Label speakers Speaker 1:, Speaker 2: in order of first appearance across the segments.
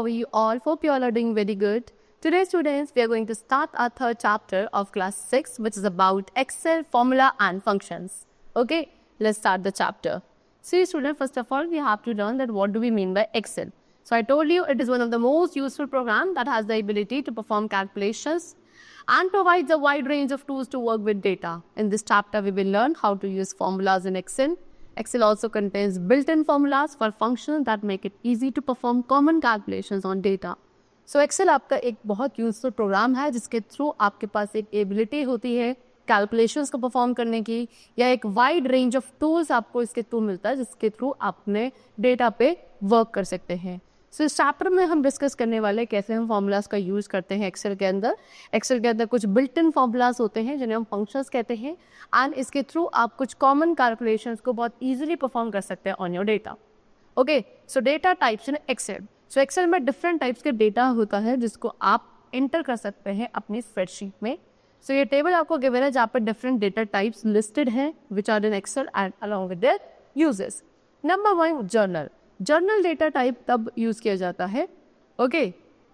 Speaker 1: how are you all? Hope you all are doing very good. Today, students, we are going to start our third chapter of class 6, which is about Excel formula and functions. Okay, let's start the chapter. See, students, first of all, we have to learn that what do we mean by Excel. So I told you it is one of the most useful programs that has the ability to perform calculations and provides a wide range of tools to work with data. In this chapter, we will learn how to use formulas in Excel. Excel also contains built-in formulas for functions that make it easy to perform common calculations on data. So Excel आपका एक बहुत useful programme है जिसके through आपके पास एक ability होती है calculations को परफॉर्म करने की, या एक वाइड रेंज ऑफ टूल्स आपको इसके थ्रू मिलता है जिसके थ्रू अपने डेटा पे वर्क कर सकते हैं. सो इस चैप्टर में हम डिस्कस करने वाले कैसे हम फॉर्मूलाज का यूज़ करते हैं एक्सेल के अंदर. एक्सेल के अंदर कुछ बिल्ट इन फॉर्मूलाज होते हैं जिन्हें हम फंक्शंस कहते हैं, एंड इसके थ्रू आप कुछ कॉमन कैलकुलेशंस को बहुत इजीली परफॉर्म कर सकते हैं on your data. Okay, so data types in Excel. So Excel में डिफरेंट टाइप्स के डेटा होता है जिसको आप एंटर कर सकते हैं अपनी स्प्रेडशीट में. सो ये टेबल आपको गिवन है जहाँ पर डिफरेंट डेटा टाइप्स लिस्टेड हैं which are in Excel and along with their uses. Number 1, general. General data type तब यूज किया जाता है okay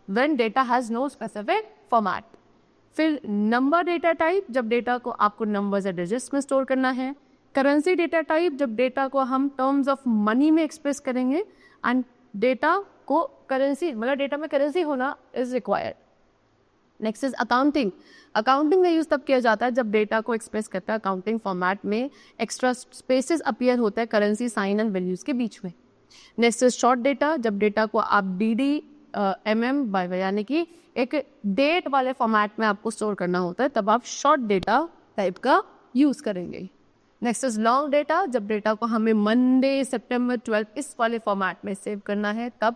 Speaker 1: when data has no specific format. फिर नंबर डेटा टाइप, जब डेटा को आपको नंबर्स या डिजिट्स में स्टोर करना है. करेंसी डेटा टाइप, जब डेटा को हम टर्म्स ऑफ मनी में एक्सप्रेस करेंगे एंड डेटा को करेंसी मतलब डेटा में करेंसी होना is required. Next is accounting. Accounting का यूज तब किया जाता है जब डेटा को एक्सप्रेस करता है अकाउंटिंग फॉर्मेट में एक्स्ट्रा स्पेसेस अपीयर होता है करेंसी साइन एंड वैल्यूज के बीच में. Next is short data. जब डेटा को आप डी MM बाय यानी कि एक डेट वाले फॉर्मेट में आपको स्टोर करना होता है तब आप शॉर्ट डेटा टाइप का यूज करेंगे. Next is long data. जब डेटा को हमें मंडे सितंबर 12 इस वाले फॉर्मेट में सेव करना है तब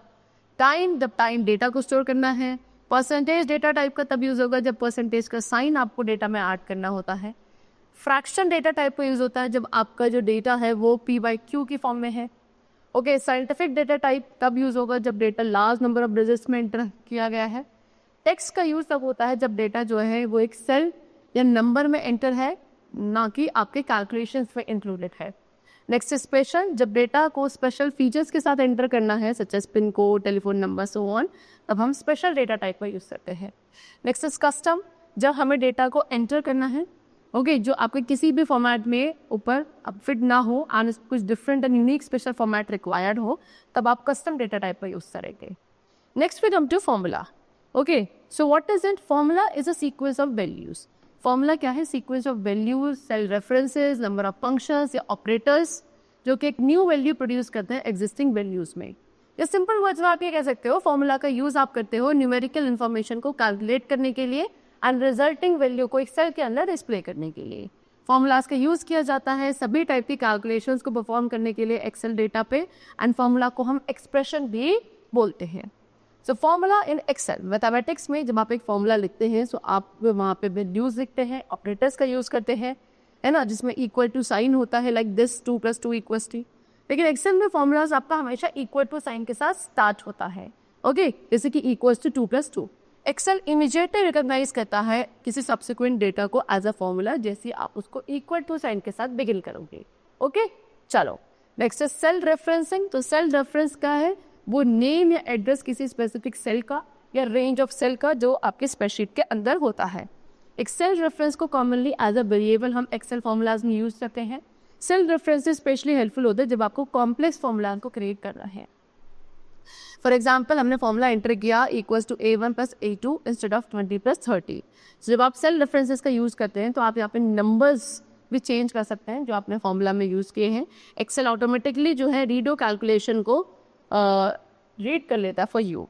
Speaker 1: जब टाइम डेटा को स्टोर करना है. परसेंटेज डेटा टाइप का तब यूज होगा जब परसेंटेज का साइन आपको डेटा में ऐड करना होता है. फ्रैक्शन डेटा टाइप का यूज होता है जब आपका जो डेटा है वो P/Q की फॉर्म में है. ओके, साइंटिफिक डेटा टाइप तब यूज होगा जब data large number of digits में एंटर किया गया है. टेक्स्ट का यूज तब होता है जब डेटा जो है वो एक सेल या नंबर में एंटर है, ना कि आपके कैलकुलेशंस में इंक्लूडेड है. Next is special. जब डेटा को स्पेशल फीचर्स के साथ एंटर करना है such as pin code, telephone number, so on, तब हम स्पेशल डेटा टाइप का यूज करते हैं. Next is custom. जब हमें डेटा को एंटर करना है ओके जो आपके किसी भी फॉर्मेट में ऊपर अब फिट ना हो एंड कुछ different and unique special format required हो तब आप कस्टम डेटा टाइप का यूज करेंगे. Next we come to formula. Okay, so what is it? Formula is a sequence of values. Formula क्या है? Sequence of values, cell references, number of functions या operators जो कि एक न्यू वैल्यू प्रोड्यूस करते हैं एग्जिस्टिंग वैल्यूज में. या सिंपल वर्ड्स में आप ये कह सकते हो फॉर्मूला का यूज आप करते हो न्यूमेरिकल इन्फॉर्मेशन को कैलकुलेट करने के लिए एंड रिजल्टिंग वैल्यू को एक सेल के अंदर डिस्प्ले करने के लिए. फॉर्मूलाज का यूज किया जाता है सभी टाइप की कैलकुलेशंस को परफॉर्म करने के लिए एक्सेल डेटा पे, एंड फॉर्मूला को हम एक्सप्रेशन भी बोलते हैं. So formula in Excel mathematics में जब आप एक फॉर्मूला लिखते हैं सो आप वहाँ पे वैल्यूज लिखते हैं, ऑपरेटर्स का यूज करते हैं, है ना, जिसमें इक्वल टू साइन होता है लाइक दिस 2 + 2 = 3. लेकिन एक्सेल में फॉर्मूलाज आपका हमेशा इक्वल टू साइन के साथ स्टार्ट होता है ओके जैसे कि equal to 2 + 2. Excel immediately recognise करता है किसी सब्सिक्वेंट डेटा को एज अ फॉर्मूला जैसे आप उसको इक्वल टू साइन के साथ बिगिन करोगे. ओके, चलो नेक्स्ट है सेल रेफरेंसिंग. तो सेल रेफरेंस का है वो नेम या एड्रेस किसी स्पेसिफिक सेल का या रेंज ऑफ सेल का जो आपके स्प्रेडशीट के अंदर होता है. एक सेल रेफरेंस को कॉमनली एज अ वेरिएबल हम एक्सेल फॉर्मूलाज में यूज करते हैं. सेल रेफरेंस स्पेशली हेल्पफुल होते हैं जब आपको कॉम्प्लेक्स फॉर्मूला को क्रिएट करना है. फॉर एग्जाम्पल हमने फॉर्मूला एंटर किया equals to A1 + A2 instead of 20 + 30. जब आप सेल रेफरेंसेस का यूज़ करते हैं तो आप यहाँ पे नंबर्स भी चेंज कर सकते हैं जो आपने फॉर्मूला में यूज़ किए हैं. एक्सेल ऑटोमेटिकली जो है रीडो कैलकुलेशन को रीड कर लेता है फॉर यू.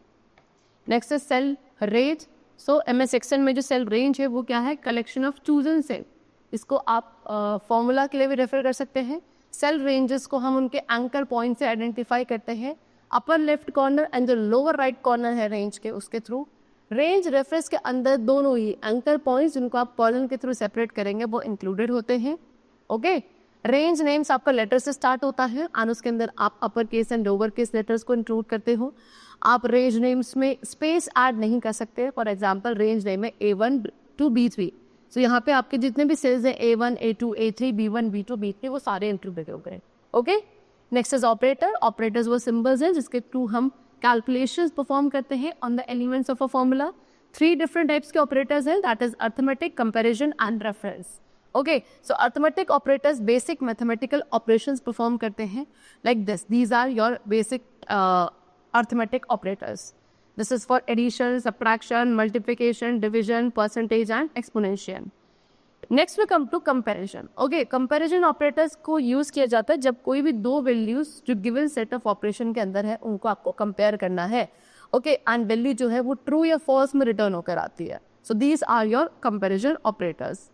Speaker 1: नेक्स्ट है cell range. So MS Excel में जो सेल रेंज है वो क्या है? Collection of chosen cell. इसको आप फॉर्मूला के लिए भी रेफर कर सकते हैं. सेल रेंजेस को हम उनके एंकर पॉइंट से आइडेंटिफाई करते हैं. अपर लेफ्ट कॉर्नर एंड जो लोअर राइट कॉर्नर है रेंज के उसके थ्रू. रेंज रेफरेंस के अंदर दोनों ही एंकर पॉइंट्स जिनको आप कॉलम के थ्रू सेपरेट करेंगे वो इंक्लूडेड होते हैं. ओके, रेंज नेम्स आपका लेटर से स्टार्ट होता है एंड उसके अंदर आप upper case and lower case letters को इंक्लूड करते हो. आप रेंज नेम्स में स्पेस ऐड नहीं कर सकते. फॉर एग्जाम्पल रेंज नेम है A1 to B3. सो यहाँ पे आपके जितने भी सेल्स हैं A1, A2, A3, B1, B2, B3 वो सारे इंक्लूडेड हो गए. Okay, next is operator. Operators वो सिंबल्स हैं जिसके थ्रू हम कैलकुलेशंस परफॉर्म करते हैं on the elements of a formula. 3 different types के ऑपरेटर्स हैं, that is arithmetic, comparison and reference. Okay, so arithmetic operators basic mathematical operations perform करते हैं like this, these are your basic arithmetic operators. This is for addition, subtraction, multiplication, division, percentage and exponential. Next we come to comparison. Okay, comparison operators को use किया जाता है जब कोई भी दो वैल्यूज जो गिवन सेट ऑफ ऑपरेशन के अंदर है उनको आपको कंपेयर करना है। ओके, एंड वैल्यू जो है वो ट्रू या फॉल्स में रिटर्न होकर आती है। So these are your comparison operators.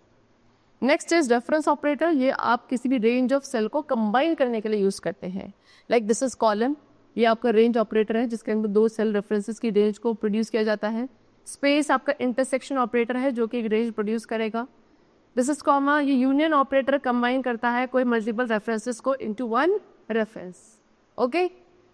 Speaker 1: Next is reference operator. ये आप किसी भी रेंज ऑफ सेल को कंबाइन करने के लिए यूज करते हैं। लाइक दिस इज कॉलम, ये आपका रेंज ऑपरेटर है जिसके अंदर 2 सेल रेफरेंसेस की रेंज को प्रोड्यूस किया जाता है। स्पेस आपका इंटरसेक्शन ऑपरेटर है जो कि एक रेंज प्रोड्यूस करेगा। दिस इज कॉमा, ये यूनियन ऑपरेटर कंबाइन करता है कोई मल्टीपल रेफरेंसेस को into one reference. Okay,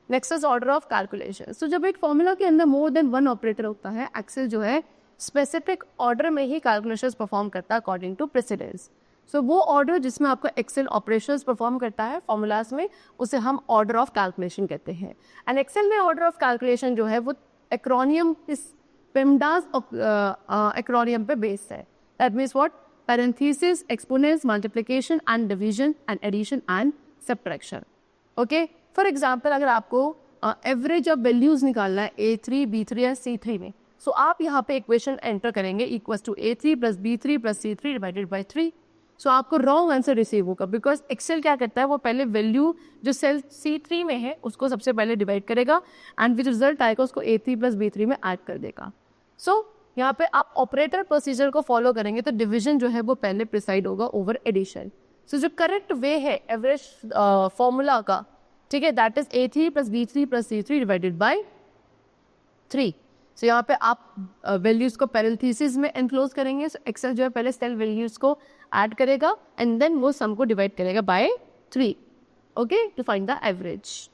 Speaker 1: next is order of calculation. So जब एक फॉर्मूला के अंदर मोर देन 1 ऑपरेटर होता है, एक्सेल जो है स्पेसिफिक ऑर्डर में ही कैलकुलेशंस परफॉर्म करता है अकॉर्डिंग टू प्रेसिडेंस। सो वो ऑर्डर जिसमें आपका एक्सेल ऑपरेशंस परफॉर्म करता है फॉर्मूलाज में, उसे हम ऑर्डर ऑफ कैलकुलेशन कहते हैं। एंड एक्सेल में ऑर्डर ऑफ कैलकुलेशन जो है वो एक्रोनियम, इस पेमडास एक्रोनियम पे बेस्ड है। That means what? parenthesis, exponents, multiplication and division and addition and subtraction. Okay, for example अगर आपको एवरेज ऑफ वैल्यूज निकालना है A3, B3 या C3 में, सो आप यहाँ पे इक्वेशन एंटर करेंगे equals to A3 plus B3 plus C3 divided by 3। So आपको रॉन्ग आंसर रिसीव होगा बिकॉज एक्सेल क्या करता है, वो पहले वैल्यू जो सेल C3 में है उसको सबसे पहले डिवाइड करेगा एंड विच रिजल्ट आएगा उसको A3 प्लस B3 में ऐड कर देगा। सो यहाँ पे आप ऑपरेटर प्रोसीजर को फॉलो करेंगे तो डिवीजन जो है वो पहले प्रिसाइड होगा ओवर एडिशन। सो जो करेक्ट वे है एवरेज फॉर्मूला का, ठीक है, that is A3 plus B3 plus C3 divided by 3। सो यहाँ पे आप वैल्यूज को पैरेंथेसिस में एनक्लोज करेंगे। सो एक्सेल जो है पहले सेल वैल्यूज को ऐड करेगा एंड देन वो सम को डिवाइड करेगा by 3, okay, to find the average.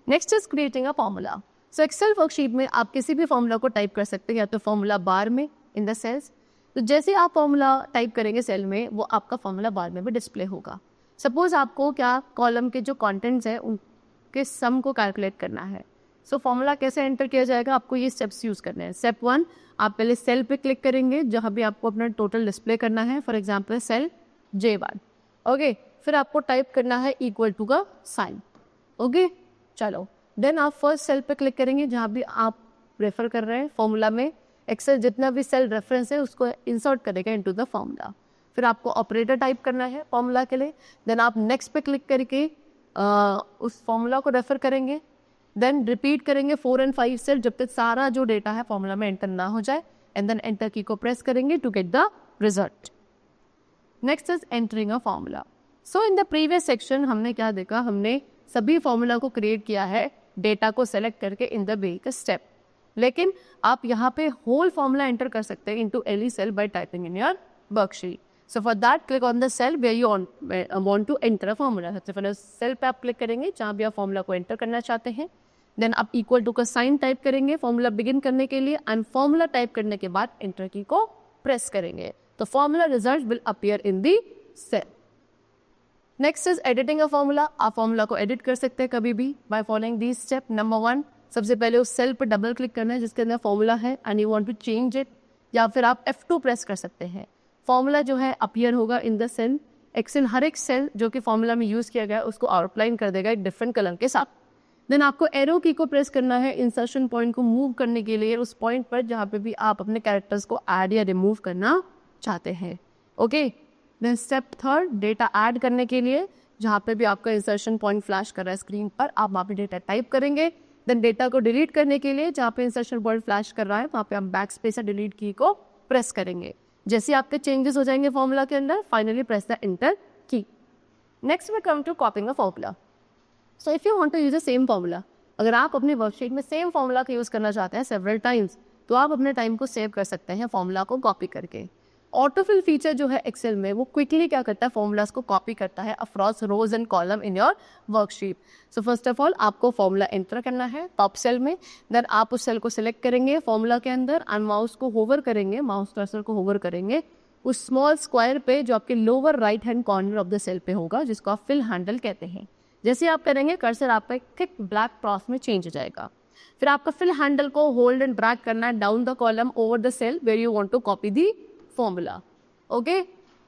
Speaker 1: Next is creating a formula. So Excel worksheet में आप किसी भी फॉर्मूला को टाइप कर सकते हैं, या तो फॉर्मूला बार में इन द सेल्स। तो जैसे आप फॉर्मूला टाइप करेंगे सेल में, वो आपका फॉर्मूला बार में भी डिस्प्ले होगा। सपोज आपको क्या कॉलम के जो कंटेंट्स हैं उनके सम को कैलकुलेट करना है। सो फॉर्मूला कैसे एंटर किया जाएगा, आपको ये स्टेप्स यूज करने हैं। स्टेप 1, आप पहले सेल पे क्लिक करेंगे जहाँ भी आपको अपना टोटल डिस्प्ले करना है, for example cell J1। Okay, फिर आपको टाइप करना है इक्वल टू का साइन। ओके, चलो देन आप फर्स्ट सेल पे क्लिक करेंगे जहाँ भी आप रेफर कर रहे हैं फॉर्मूला में। एक्सेल जितना भी सेल रेफरेंस है उसको इंसर्ट करेगा इनटू द फॉर्मूला। फिर आपको ऑपरेटर टाइप करना है फॉर्मूला के लिए। देन आप नेक्स्ट पे क्लिक करके उस फॉर्मूला को रेफर करेंगे। देन रिपीट करेंगे 4 और 5 सेल जब तक सारा जो डेटा है फॉर्मूला में एंटर ना हो जाए, एंड देन एंटर की को प्रेस करेंगे to get the result. Next is entering a formula. So in the previous section हमने क्या देखा, हमने सभी फॉर्मूला को क्रिएट किया है डेटा को सेलेक्ट करके इन द बेसिक स्टेप, लेकिन आप यहाँ पे होल फॉर्मूला एंटर कर सकते हैं into any cell by typing in your worksheet. So for that click on the cell where you want to enter a formula. सबसे पहले सेल पे आप क्लिक करेंगे जहाँ भी आप फॉर्मूला को एंटर करना चाहते हैं। देन आप इक्वल टू का साइन टाइप करेंगे फॉर्मूला बिगिन करने के लिए, एंड फॉर्मूला टाइप करने के बाद एंटर की को प्रेस करेंगे तो formula result will appear in the cell. Next is editing a formula. आप फॉर्मूला को एडिट कर सकते हैं कभी भी by following this step. Number 1, सबसे पहले उस सेल पर डबल क्लिक करना है जिसके अंदर फॉर्मूला है and you want to change it, या फिर आप F2 प्रेस कर सकते हैं। फॉर्मूला जो है अपीयर होगा इन द सेल। एक्सेल हर एक सेल जो कि फॉर्मूला में यूज किया गया है उसको आउटलाइन कर देगा एक डिफरेंट कलर के साथ। देन आपको एरो की को प्रेस करना है इंसर्शन पॉइंट को मूव करने के लिए उस पॉइंट पर जहाँ पे भी आप अपने कैरेक्टर्स को ऐड या रिमूव करना चाहते हैं। Okay, then step 3, data add करने के लिए जहाँ पे भी आपका इंसर्शन पॉइंट फ्लैश कर रहा है स्क्रीन पर, आप वहाँ पे डेटा टाइप करेंगे। देन डेटा को डिलीट करने के लिए जहाँ पे इंसर्शन पॉइंट फ्लैश कर रहा है वहाँ पे आप बैक स्पेस या डिलीट की को प्रेस करेंगे। जैसे आपके चेंजेस हो जाएंगे फॉर्मूला के अंदर, finally press the enter key. Next we come to copying a formula. So if you want to use the same formula, अगर आप अपने वर्कशीट में सेम फॉर्मूला का यूज करना चाहते हैं सेवरल टाइम्स, तो आप अपने टाइम को सेव कर सकते हैं फॉर्मूला को कॉपी करके। ऑटोफिल फीचर जो है एक्सेल में वो क्विकली क्या करता है, फॉर्मूलाज को कॉपी करता है across rows and column in your worksheet. So first of all आपको फॉर्मूला एंटर करना है टॉप सेल में। देन आप उस सेल को सिलेक्ट करेंगे फॉर्मूला के अंदर एंड माउस को होवर करेंगे, माउस कर्सर को होवर करेंगे उस स्मॉल स्क्वायर पे जो आपके lower right hand corner of the cell पे होगा, जिसको आप फिल हैंडल कहते हैं। जैसे आप करेंगे कर्सर आपका एक थिक ब्लैक क्रॉस में चेंज हो जाएगा। फिर आपका फिल हैंडल को होल्ड एंड ड्रैग करना है down the column over the cell where you want to copy the formula. Okay,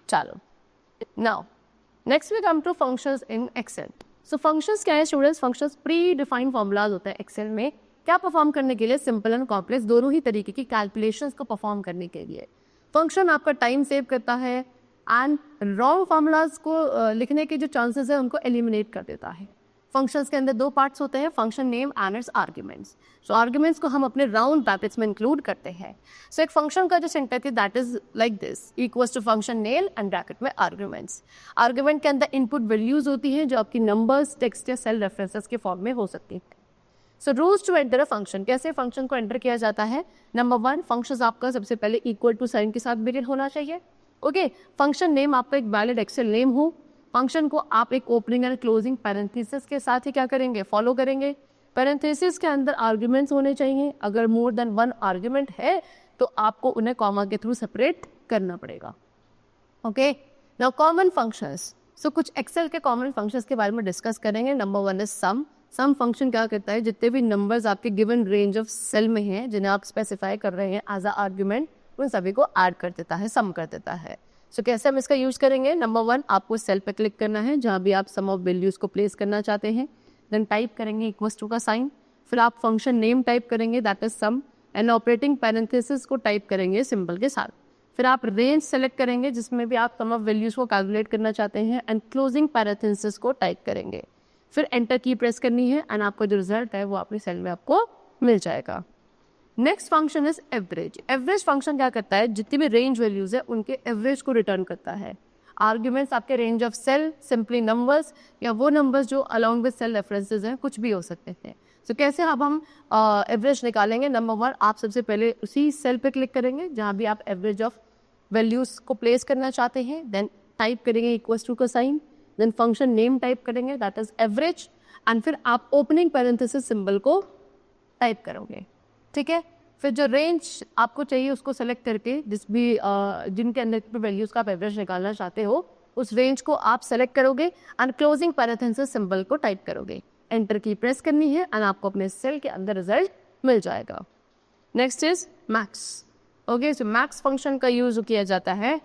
Speaker 1: चलो now next we come to functions in Excel. So functions क्या है students? Functions predefined formulas होते हैं Excel में. क्या perform करने के लिए? सिंपल एंड कॉम्प्लेक्स दोनों ही तरीके की कैलकुलेशंस को परफॉर्म करने के लिए. फंक्शन आपका टाइम सेव करता है एंड रॉन्ग फार्मूलाज को लिखने के जो चांसेस है उनको एलिमिनेट कर देता है. फंक्शंस के अंदर दो पार्ट्स होते हैं, function name and it's arguments. So arguments को हम अपने राउंड ब्रैकेट्स में इंक्लूड करते हैं. सो एक फंक्शन का जो सिंटैक्स है that is like this, equals to function name and bracket में आर्ग्यूमेंट्स. आर्ग्यूमेंट के अंदर इनपुट वैल्यूज होती हैं जो आपकी नंबर्स, टेक्स्ट या सेल रेफरेंसेस के फॉर्म में हो सकती है. So rules to enter a function, कैसे फंक्शन को एंटर किया जाता है? नंबर 1, फंक्शन आपका सबसे पहले इक्वल टू साइन के साथ बिगिन होना चाहिए. ओके, फंक्शन नेम आपका एक वैलिड एक्सेल नेम हो. फंक्शन को आप एक ओपनिंग एंड क्लोजिंग पैरेंथेसिस के साथ ही क्या करेंगे? फॉलो करेंगे. पैरेंथेसिस के अंदर आर्ग्यूमेंट्स होने चाहिए. अगर मोर देन 1 आर्ग्यूमेंट है तो आपको उन्हें कॉमा के थ्रू सेपरेट करना पड़ेगा. Okay, now common functions. So कुछ एक्सेल के कॉमन फंक्शंस के बारे में डिस्कस करेंगे. Number 1 is sum. Sum function क्या करता है? जितने भी नंबर्स आपके गिवन रेंज ऑफ सेल में हैं जिन्हें आप स्पेसिफाई कर रहे हैं एज अ आर्ग्यूमेंट, उन सभी को ऐड कर देता है, सम कर देता है. सो कैसे हम इसका यूज करेंगे? नंबर 1, आपको सेल पे क्लिक करना है जहां भी आप सम ऑफ वैल्यूज को प्लेस करना चाहते हैं. देन टाइप करेंगे इक्वल्स टू का साइन. फिर आप फंक्शन नेम टाइप करेंगे that is sum and operating parenthesis को टाइप करेंगे सिंबल के साथ. फिर आप रेंज सेलेक्ट करेंगे जिसमें भी आप सम ऑफ वैल्यूज को कैलकुलेट करना चाहते हैं एंड क्लोजिंग पैरेंथेसिस को टाइप करेंगे. फिर एंटर की प्रेस करनी है एंड आपका जो रिजल्ट है वो अपनी सेल में आपको मिल जाएगा. Next function is average. Average function क्या करता है? जितनी भी रेंज वैल्यूज है उनके एवरेज को रिटर्न करता है. आर्ग्यूमेंट्स आपके range of cell, simply numbers या वो नंबर्स जो अलॉन्ग विद सेल रेफरेंसेस हैं, कुछ भी हो सकते हैं. सो कैसे अब हम एवरेज निकालेंगे? नंबर 1, आप सबसे पहले उसी सेल पे क्लिक करेंगे जहाँ भी आप एवरेज ऑफ वैल्यूज को प्लेस करना चाहते हैं. देन टाइप करेंगे इक्वल्स टू का sign. Then function name type करेंगे दैट इज एवरेज एंड फिर आप ओपनिंग पैरेंथेसिस सिंबल को टाइप करोगे. ठीक है, फिर जो रेंज आपको चाहिए उसको सेलेक्ट करके जिनके अंदर पे वैल्यूज का आप एवरेज निकालना चाहते हो उस रेंज को आप सेलेक्ट करोगे एंड क्लोजिंग पैरेंथेसिस सिंबल को टाइप करोगे. एंटर की प्रेस करनी है एंड आपको अपने सेल के अंदर रिजल्ट मिल जाएगा. Next is max. Okay, so max function का यूज किया जाता है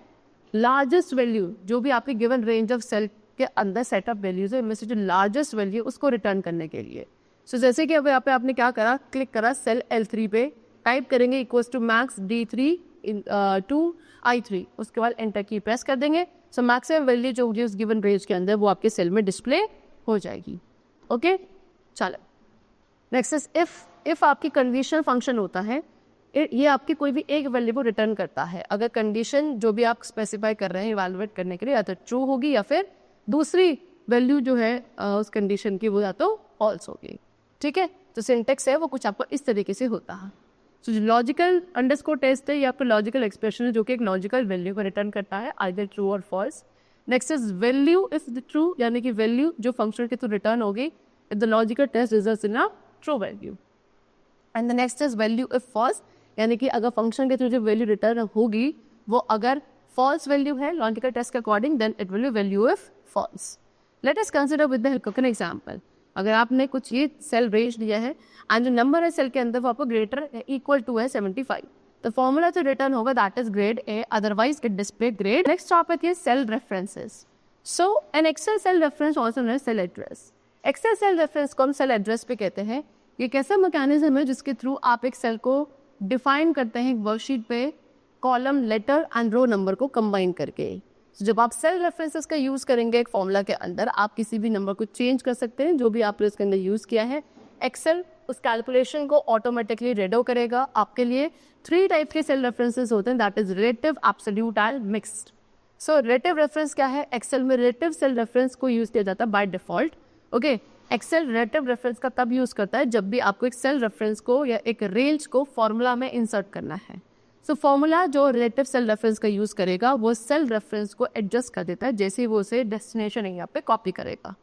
Speaker 1: लार्जेस्ट वैल्यू जो भी आपकी गिवन रेंज ऑफ सेल के अंदर सेटअप वैल्यूज है इनमें से जो लार्जेस्ट वैल्यू उसको रिटर्न करने के लिए. सो जैसे कि अब यहाँ पे आपने क्या करा, क्लिक करा सेल L3 पे, टाइप करेंगे equals to max D3 to I3. उसके बाद एंटर की प्रेस कर देंगे. सो मैक्सिमम वैल्यू जो होगी उस गिवन रेंज के अंदर वो आपके सेल में डिस्प्ले हो जाएगी. ओके, चलो नेक्स्ट इज इफ. इफ आपकी कंडीशनल फंक्शन होता है, ये आपकी कोई भी एक वैल्यू को रिटर्न करता है. अगर कंडीशन जो भी आप स्पेसिफाई कर रहे हैं इवैल्यूएट करने के लिए या तो ट्रू होगी या फिर दूसरी वैल्यू जो है उस कंडीशन की वो या तो फॉल्स होगी. ठीक है, तो सिंटेक्स है वो कुछ आपको इस तरीके से होता है. सो जो लॉजिकल अंडरस्कोर टेस्ट है ये आपका लॉजिकल एक्सप्रेशन है जो कि एक लॉजिकल वैल्यू को रिटर्न करता है आइदर ट्रू और false. Next is value if the true, यानी कि वैल्यू जो फंक्शन के थ्रू रिटर्न होगी if the logical test results in a true value. And the next is value if false, यानी कि अगर फंक्शन के थ्रू जो वैल्यू रिटर्न होगी वो अगर फॉल्स वैल्यू है लॉजिकल टेस्ट के according then it will be value if false. Let us consider with the help example. अगर आपने कुछ ये सेल रेंज दिया है एंड जो नंबर है सेल के अंदर वो आपको ग्रेटर इक्वल टू है 75, तो फॉर्मूला जो रिटर्न होगा that is grade A, otherwise it display grade. Next topic है cell references. So an Excel cell reference also known as cell address. Excel cell reference को हम सेल एड्रेस पे कहते हैं. ये कैसा मैकेनिज्म है जिसके थ्रू आप एक सेल को डिफाइन करते हैं एक वर्कशीट पे column, letter and row number को कंबाइन करके. So, जब आप सेल रेफरेंसेस का यूज करेंगे एक फॉर्मूला के अंदर आप किसी भी नंबर को चेंज कर सकते हैं जो भी आपने इसके अंदर यूज किया है. एक्सेल उस कैलकुलेशन को ऑटोमेटिकली रेडो करेगा आपके लिए. 3 टाइप के सेल रेफरेंसेस होते हैं that is relative, absolute and mixed. So relative reference क्या है? एक्सेल में रिलेटिव सेल रेफरेंस को यूज किया जाता है by default. Okay, Excel relative reference का तब यूज करता है जब भी आपको एक सेल रेफरेंस को या एक रेंज को फॉर्मूला में इंसर्ट करना है. सो फॉर्मूला जो रिलेटिव सेल रेफरेंस का यूज करेगा वो सेल रेफरेंस को एडजस्ट कर देता है जैसे वो उसे डेस्टिनेशन यहाँ पे कॉपी करेगा.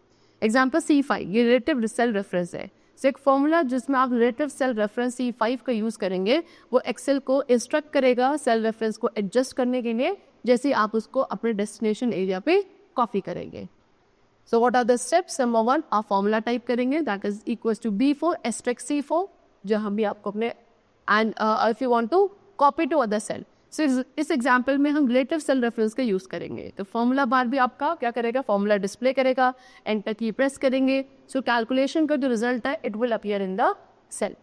Speaker 1: एग्जाम्पल C5, ये रिलेटिव सेल रेफरेंस है. सो एक फॉर्मूला जिसमें आप रिलेटिव सेल रेफरेंस C5 का यूज करेंगे वो एक्सेल को इंस्ट्रक्ट करेगा सेल रेफरेंस को एडजस्ट करने के लिए जैसे आप उसको अपने डेस्टिनेशन एरिया पे कॉपी करेंगे. So what are the steps? Number 1, आप फॉर्मूला टाइप करेंगे that is equals to B4 * C4. जहाँ भी आपको अपने and if you want to copy to other cell. So इस एग्जाम्पल में हम रिलेटिव सेल रेफरेंस का यूज़ करेंगे। तो फॉर्मूला बार भी आपका क्या करेगा, फॉर्मूला डिस्प्ले करेगा, एंटर की प्रेस करेंगे, सो कैलकुलेशन का जो रिजल्ट है it will appear in the cell.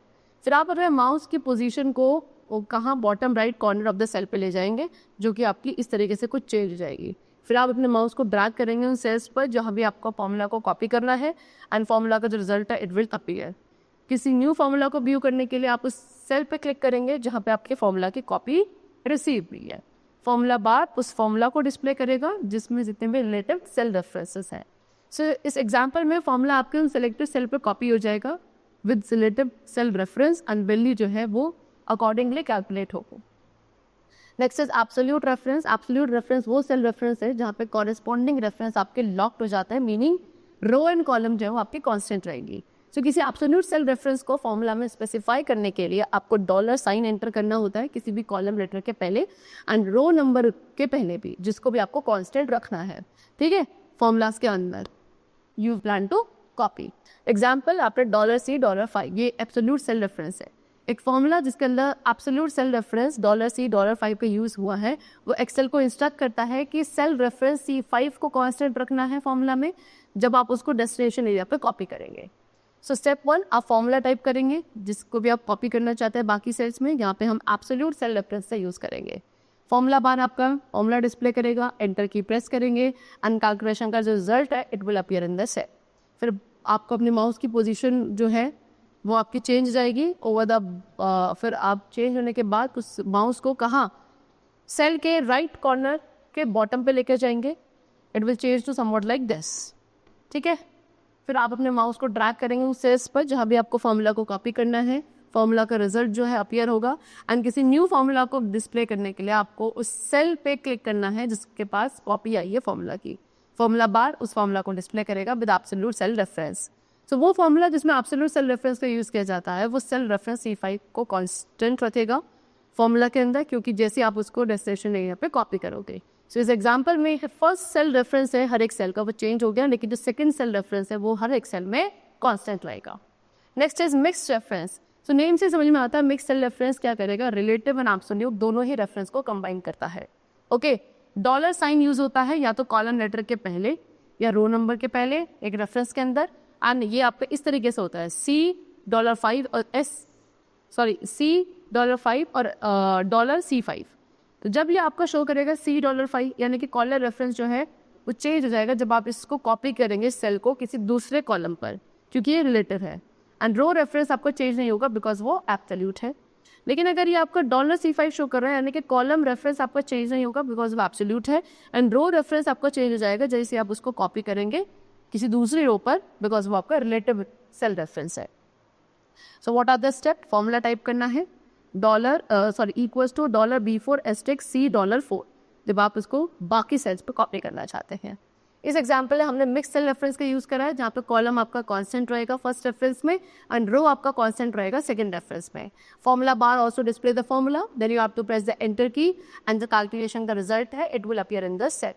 Speaker 1: फिर आप अपने माउस की पोजीशन को कहाँ bottom right corner of the cell पे ले जाएंगे, जो कि आपकी इस तरीके से कुछ चेंज हो जाएगी। फिर आप अपने माउस को ड्रैग करेंगे उन सेल्स पर जहाँ भी आपको फॉर्मूला को कॉपी करना है, एंड फॉर्मूला का जो रिजल्ट है इट विल अपीयर। किसी न्यू फॉर्मूला को व्यू करने के लिए आप उस सेल पे क्लिक करेंगे जहाँ पे आपके फॉर्मूला की कॉपी रिसीव हुई है। फॉर्मूला बार उस फॉर्मूला को डिस्प्ले करेगा जिसमें जितने भी रिलेटिव सेल रेफरेंसेस हैं। सो इस एग्जाम्पल में फॉर्मूला आपके उन सेलेक्टेड सेल पर कॉपी हो जाएगा with relative cell reference, and value जो है वो अकॉर्डिंगली कैलकुलेट होगा। Next is absolute reference. Absolute reference वो सेल रेफरेंस है जहाँ पे कॉरेस्पॉन्डिंग रेफरेंस आपके लॉक्ड हो जाता है, मीनिंग रो एंड कॉलम जो है वो आपकी कांस्टेंट रहेगी। सो किसी एब्सोल्यूट सेल रेफरेंस को फॉर्मूला में स्पेसिफाई करने के लिए आपको डॉलर साइन एंटर करना होता है किसी भी कॉलम लेटर के पहले, एंड रो नंबर के पहले भी, जिसको भी आपको कांस्टेंट रखना है, ठीक है, फॉर्मूलाज के अंदर you plan to copy. Example आपने $C $5, ये एब्सोल्यूट सेल रेफरेंस है। एक फॉर्मूला जिसके अंदर एब्सोल्यूट सेल रेफरेंस $C $5 पे यूज़ हुआ है, वो एक्सेल को इंस्ट्रक्ट करता है कि सेल रेफरेंस C5 को कांस्टेंट रखना है फॉर्मूला में जब आप उसको डेस्टिनेशन एरिया पे कॉपी करेंगे। सो स्टेप 1 आप फॉर्मूला टाइप करेंगे जिसको भी आप कॉपी करना चाहते हैं बाकी सेल्स में, यहाँ पे हम एब्सोल्यूट सेल रेफरेंस से यूज़ करेंगे। फॉर्मूला बार आपका फॉर्मूला डिस्प्ले करेगा, एंटर की प्रेस करेंगे, एंड कैलकुलेशन का जो रिजल्ट है it will appear in the cell. फिर आपको अपने माउस की पोजीशन जो है वो आपकी चेंज जाएगी ओवर द फिर आप चेंज होने के बाद उस माउस को कहाँ, सेल के राइट कॉर्नर के बॉटम पे लेकर जाएंगे, it will change to somewhat like this, ठीक है। फिर आप अपने माउस को ड्रैग करेंगे उस सेल्स पर जहाँ भी आपको फॉर्मूला को कॉपी करना है, फॉर्मूला का रिजल्ट जो है अपीयर होगा, एंड किसी न्यू फॉर्मूला को डिस्प्ले करने के लिए आपको उस सेल पे क्लिक करना है जिसके पास कॉपी आई है फॉर्मूला की। फॉर्मूला बार उस फॉर्मूला को डिस्प्ले करेगा विद एब्सोल्यूट सेल रेफरेंस। सो वो फॉर्मूला जिसमें एब्सोल्यूट सेल रेफरेंस का यूज़ किया जाता है वो सेल रेफरेंस C5 को कांस्टेंट रखेगा फॉर्मूला के अंदर, क्योंकि जैसे आप उसको डेस्टिनेशन एरिया पे कॉपी करोगे। सो इस एग्जांपल में फर्स्ट सेल रेफरेंस है हर एक सेल का वो चेंज हो गया, लेकिन जो सेकंड सेल रेफरेंस है वो हर एक सेल में कांस्टेंट रहेगा। Next is mixed reference. So name से समझ में आता है मिक्स्ड सेल रेफरेंस क्या करेगा, रिलेटिव एंड एब्सोल्यूट दोनों ही रेफरेंस को कंबाइन करता है। ओके, डॉलर साइन यूज होता है या तो कॉलम लेटर के पहले या रो नंबर के पहले एक रेफरेंस के अंदर, एंड ये आपका इस तरीके से होता है $5 और $5 और $C5। तो जब ये आपका शो करेगा $5 यानी कि कॉलर रेफरेंस जो है वो चेंज हो जाएगा जब आप इसको कॉपी करेंगे सेल को किसी दूसरे कॉलम पर, क्योंकि ये रिलेटिव है, एंड रो रेफरेंस आपका चेंज नहीं होगा बिकॉज वो एब्सोल्यूट है। लेकिन अगर ये आपका $C5 शो कर रहा है यानी कि कॉलम रेफरेंस आपका चेंज नहीं होगा बिकॉज वो एब्सोल्यूट है, एंड रो रेफरेंस आपका चेंज हो जाएगा जैसे आप उसको कॉपी करेंगे किसी दूसरी रो पर बिकॉज वो आपका रिलेटिव सेल रेफरेंस है। So what are the step, formula type करना है इक्वल्स टू $B4 $C4 जब आप इसको बाकी सेल्स पे कॉपी करना चाहते हैं। इस एग्जाम्पल में हमने मिक्स सेल रेफरेंस का यूज़ करा है जहाँ पे कॉलम आपका कांस्टेंट रहेगा फर्स्ट रेफरेंस में एंड रो आपका कांस्टेंट रहेगा सेकंड रेफरेंस में। Formula bar also display the formula, then you have to press the enter key and the calculation का रिजल्ट है it will appear in the cell.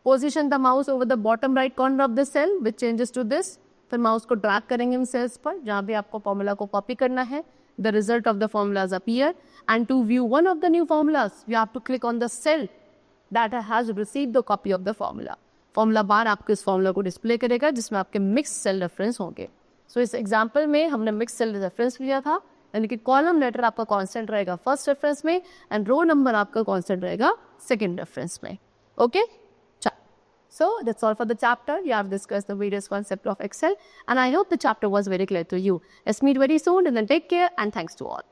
Speaker 1: Position the mouse over the bottom right corner of the cell which changes to this. फिर mouse को drag करेंगे इन sales पर जहाँ भी आपको formula को कॉपी करना है, the result of the formulas appear, and to view one of the new formulas you have to click on the cell that has received the copy of the formula. Formula bar आपको इस formula को display करेगा जिसमें आपके mix cell reference होंगे। सो इस example में हमने मिक्स सेल रेफरेंस लिया था, यानी कि कॉलम लेटर आपका कांस्टेंट रहेगा फर्स्ट रेफरेंस में एंड रो नंबर आपका कांस्टेंट रहेगा सेकंड रेफरेंस में। Okay, so that's all for the chapter. You have discussed the various concepts of Excel and I hope the chapter was very clear to you. Let's meet very soon and then take care and thanks to all.